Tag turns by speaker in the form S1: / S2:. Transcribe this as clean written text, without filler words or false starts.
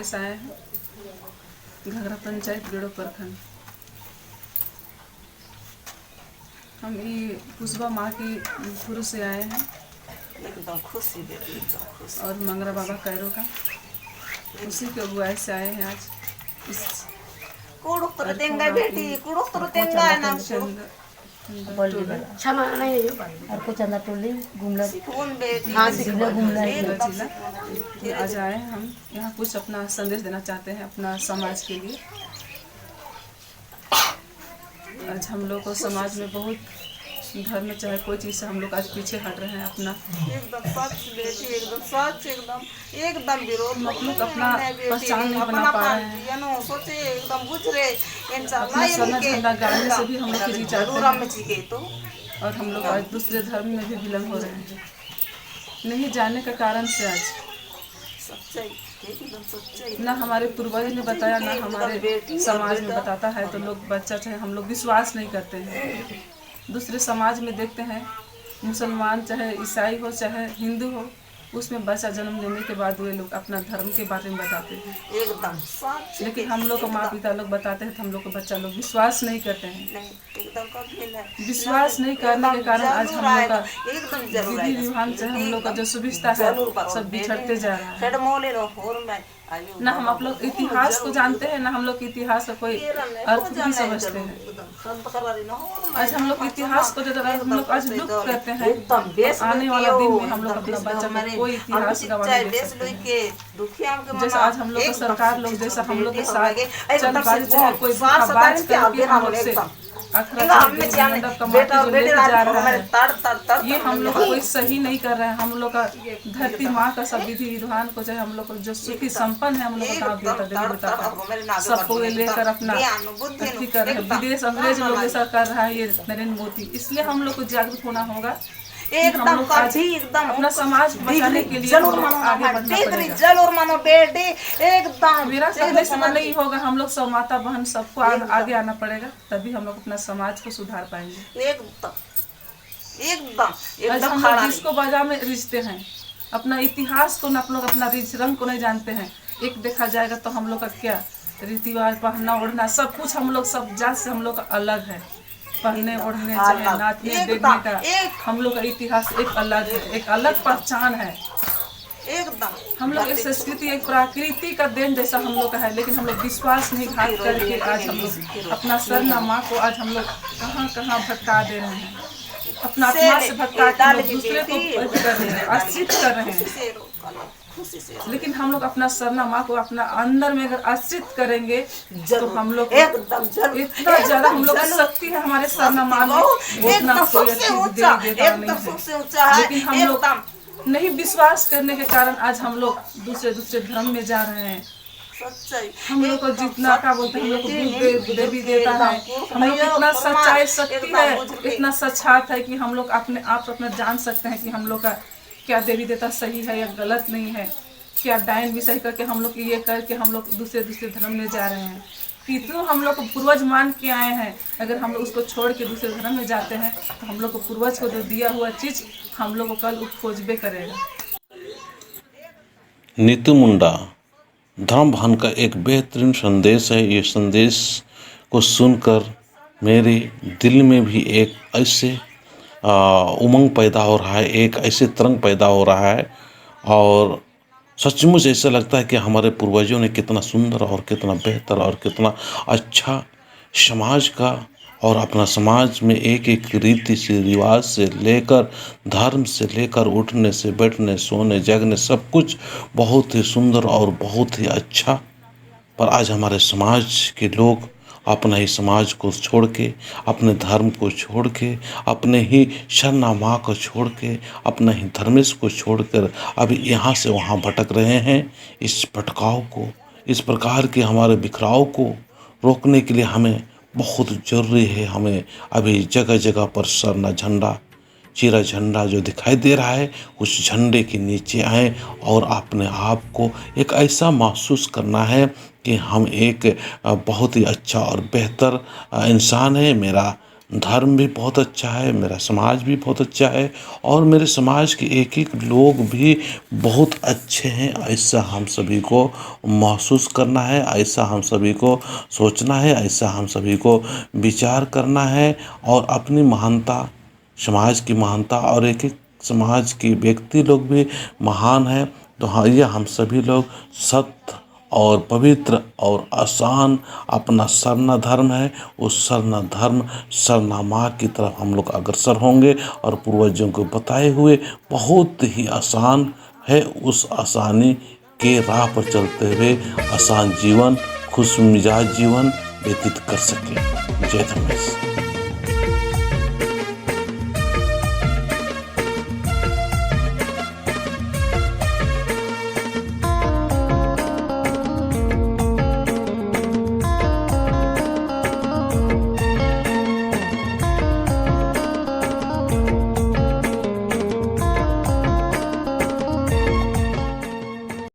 S1: से आए हैं, घघरा पंचायत गेड़ो प्रखंड। हम ये पुष्पा माँ की गुरु से आए हैं,
S2: एकदम खुशी बेटी, एकदम खुशी।
S1: और मंगरा बाबा कैरो का उसी के अगुवाई से आए हैं आज। इस
S2: कुड़ुक तो देंगे बेटी, कुड़ुक तो देंगे ना
S3: क्षमा नहीं और कुछ अंदर टोली घूमला
S2: कौन बेटी।
S3: हाँ सिखला घूमला
S1: जिला आज आए हैं। हम यहाँ कुछ अपना संदेश देना चाहते हैं अपना समाज के लिए। आज हम लोग को समाज में बहुत धर्म चाहे कोई चीज़ से हम लोग आज पीछे हट रहे हैं। अपना
S2: एकदम सच बेटी, एकदम सच, एकदम विरोध
S1: हम लोग अपना पहचान नहीं बना पा रहे हैं।
S2: सोचे एकदम बुझ रहे
S1: अपना स्वर्ण झंडा गाड़ने से भी हम लोग की चाहते हैं,
S2: तो
S1: और हम लोग आज दूसरे धर्म में भी विलंब हो रहे हैं नहीं जानने का कारण से। आज ना हमारे पूर्वज ने बताया, ना हमारे समाज में बताता है, तो लोग बच्चा चाहे हम लोग विश्वास नहीं करते हैं। दूसरे समाज में देखते हैं, मुसलमान चाहे ईसाई हो चाहे हिंदू हो, उसमें बच्चा जन्म लेने के बाद वे लोग अपना धर्म के बारे में बताते हैं
S2: एकदम।
S1: लेकिन हम लोग को माँ पिता लोग बताते हैं तो हम लोग को बच्चा लोग विश्वास नहीं करते हैं। विश्वास नहीं करने के कारण आज हम लोग का विधि विधान चाहे हम लोग का जो सुविधा है सब बिछड़ते जा रहा है। ना हम आप लोग इतिहास को जानते हैं, ना हम लोग इतिहास का कोई अर्थ भी समझते हैं। आज हम लोग इतिहास को जो हम लोग आज लुप्त करते हैं, आने वाला दिन में हम लोग अपना बच्चा को कोई इतिहास गवा नहीं दे सकते। जैसे आज हम लोग का सरकार लोग जैसा हम लोग के साथ चल बाज चाहे कोई बाज करके हम लोग से अखरा मंडप का माटी जो लेके जा रहा है, ये हम लोग कोई सही नहीं कर रहे हैं। हम लोग का धरती माँ का सब विधि विधान को चाहे हम लोग को जो सुखी संपन्न है हम लोग का देवता देवी देवता सबको लेकर अपना भक्ति कर रहे हैं। विदेश अंग्रेज लोग जैसा कर रहा है ये नरेंद्र मोदी, इसलिए हम लोग को जागरूक होना होगा।
S2: एकदम एकदम
S1: अपना समाज बचाने के लिए
S2: जरूर मानो बेटी, एकदम
S1: मेरा संदेश नहीं होगा। हम लोग सब माता बहन सबको आगे आना पड़ेगा, तभी हम लोग अपना समाज को सुधार पाएंगे।
S2: एकदम
S1: हम लोग जिसको बाजा में रिश्ते हैं, अपना इतिहास को आप लोग अपना रंग को नहीं जानते हैं। एक देखा जाएगा तो हम लोग का क्या रीति रिवाज, पहनना ओढ़ना सब कुछ हम लोग सब जात से हम लोग का अलग है। पहनने ओढ़ने चाहे नाचने देखने का हम लोग का इतिहास एक अलग है, एक अलग पहचान है।
S2: एकदम
S1: हम लोग एक संस्कृति एक प्रकृति का देन जैसा हम लोग का है, लेकिन हम लोग विश्वास नहीं घात करके आज हम लोग अपना सरना माँ को आज हम लोग कहाँ कहाँ भटका दे रहे हैं। अपना आत्मा से भटका के लोग दूसरे को कर रहे हैं, आश्रित कर रहे हैं। लेकिन हम लोग अपना सरना माँ को अपना अंदर में अगर आश्रित करेंगे तो हम लोग इतना ज्यादा हम लोग शक्ति है हमारे सरना माँ में, उतना कोई देवी देवता नहीं है। लेकिन हम लोग नहीं विश्वास करने के कारण आज हम लोग दूसरे धर्म में जा रहे हैं। हम लोग को जितना क्या बोलते हैं, हम लोग को देवी देवता है, हम लोग इतना सच्चाई शक्ति है, इतना सच्चाई है कि हम लोग अपने आप अपना जान सकते हैं कि हम लोग का क्या देवी देवता सही है या गलत नहीं है, क्या डायन भी सही करके हम लोग ये करके हम लोग दूसरे धर्म में जा रहे हैं। कितनों हम लोग को पूर्वज मान के आए हैं, अगर हम लोग उसको छोड़ के दूसरे धर्म में जाते हैं तो हम लोग को पूर्वज को जो दिया हुआ चीज हम लोग को कल खोजबे करेगा।
S4: नीतू मुंडा धर्म भान का एक बेहतरीन संदेश है। ये संदेश को सुनकर मेरे दिल में भी एक ऐसे उमंग पैदा हो रहा है, एक ऐसे तरंग पैदा हो रहा है, और सचमुच ऐसा लगता है कि हमारे पूर्वजों ने कितना सुंदर और कितना बेहतर और कितना अच्छा समाज का और अपना समाज में एक एक रीति से रिवाज से लेकर धर्म से लेकर उठने से बैठने सोने जगने सब कुछ बहुत ही सुंदर और बहुत ही अच्छा। पर आज हमारे समाज के लोग अपना ही समाज को छोड़ के, अपने धर्म को छोड़ के, अपने ही शरणा माँ को छोड़ के, अपना ही धर्मेश को छोड़कर अभी यहाँ से वहाँ भटक रहे हैं। इस भटकाव को, इस प्रकार के हमारे बिखराव को रोकने के लिए हमें बहुत ज़रूरी है। हमें अभी जगह जगह पर सरना झंडा, चीरा झंडा जो दिखाई दे रहा है, उस झंडे के नीचे आए और अपने आप को एक ऐसा महसूस करना है कि हम एक बहुत ही अच्छा और बेहतर इंसान है। मेरा धर्म भी बहुत अच्छा है, मेरा समाज भी बहुत अच्छा है और मेरे समाज के एक एक लोग भी बहुत अच्छे हैं। ऐसा हम सभी को महसूस करना है, ऐसा हम सभी को सोचना है, ऐसा हम सभी को विचार करना है और अपनी महानता, समाज की महानता और एक एक समाज के व्यक्ति लोग भी महान हैं। तो हाँ, ये हम सभी लोग सत्य और पवित्र और आसान अपना सरना धर्म है, उस सरना धर्म सरना माँ की तरफ हम लोग अग्रसर होंगे और पूर्वजों को बताए हुए बहुत ही आसान है, उस आसानी के राह पर चलते हुए आसान जीवन, खुश मिजाज जीवन व्यतीत कर सके। जय धर्मेश।